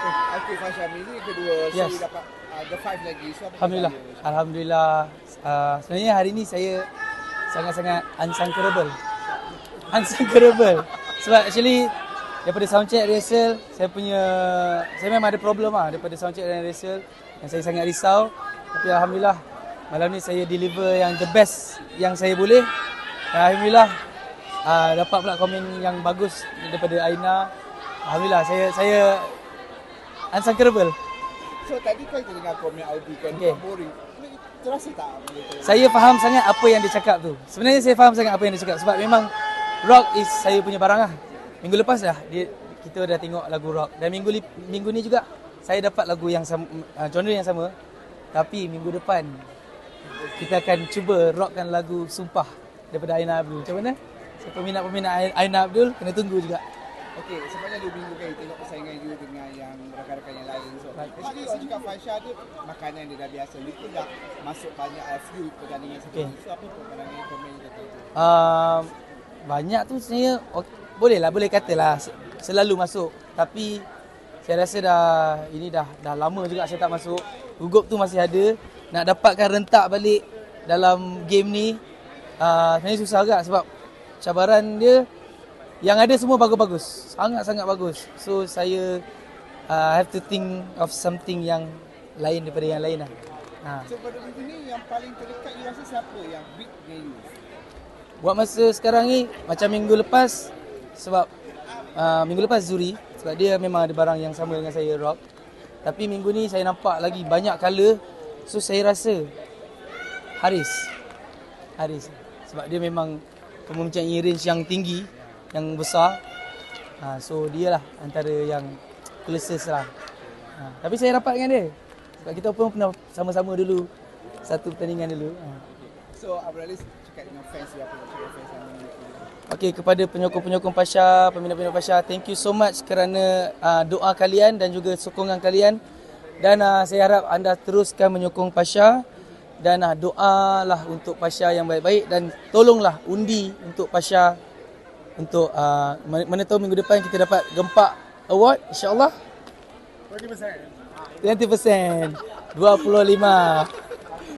Okay, Fasha, ini kedua Yes. saya dapat The Five lagi. So, apa Alhamdulillah. kata? Alhamdulillah. Sebenarnya hari ni saya sangat-sangat unsankerable. Unsankerable. Sebab actually daripada soundcheck rehearsal, saya memang ada problem daripada soundcheck dan rehearsal yang saya sangat risau. Tapi alhamdulillah malam ni saya deliver yang the best yang saya boleh. Dan alhamdulillah dapat pula komen yang bagus daripada Aina. Alhamdulillah saya unsankerable. So, tadi kau dengar komen Audi kan, Okay. boring. Terasa tak? Saya faham sangat apa yang dia cakap tu. Sebenarnya saya faham sangat apa yang dia cakap sebab memang rock is saya punya barang lah. Minggu lepas dah kita dah tengok lagu rock dan minggu ni juga saya dapat lagu yang sama, genre yang sama. Tapi minggu depan kita akan cuba rockkan lagu Sumpah daripada Aina Abdul. Macam mana? So, peminat-peminat Aina Abdul kena tunggu juga. Okey, sebenarnya 2 minggu kan tengok persaingan you dengan yang rakan-rakan yang lain. So, actually orang cakap Fasha dia makanan dia dah biasa. You pun dah masuk banyak few pertandingan sebelum ni. So, apa pandangan komen you kata tu? Banyak tu sebenarnya boleh katalah selalu masuk. Tapi saya rasa dah lama juga saya tak masuk. Gugup tu masih ada. Nak dapatkan rentak balik dalam game ni sebenarnya susah agak sebab cabaran dia yang ada semua bagus-bagus. Sangat-sangat bagus. So saya have to think of something yang lain daripada yang lain lah. So pada minggu ni yang paling terdekat you rasa siapa yang beat dengan you? Buat masa sekarang ni macam minggu lepas sebab minggu lepas Zuri sebab dia memang ada barang yang sama dengan saya rock. Tapi minggu ni saya nampak lagi banyak colour. So saya rasa Haris sebab dia memang mempunyai range yang tinggi, yang besar. So dia lah antara yang closest lah. Tapi saya rapat dengan dia sebab kita pun pernah sama-sama dulu satu pertandingan dulu. So Abralis cakap dengan fans dia apa cakap fans yang ni. Okey, kepada penyokong-penyokong Pasha, peminat-peminat Pasha, thank you so much kerana doa kalian dan juga sokongan kalian. Dan saya harap anda teruskan menyokong Pasha dan doalah untuk Pasha yang baik-baik dan tolonglah undi untuk Pasha untuk mana tahu minggu depan kita dapat Gempak Award insya-Allah 20%. 20%. 25.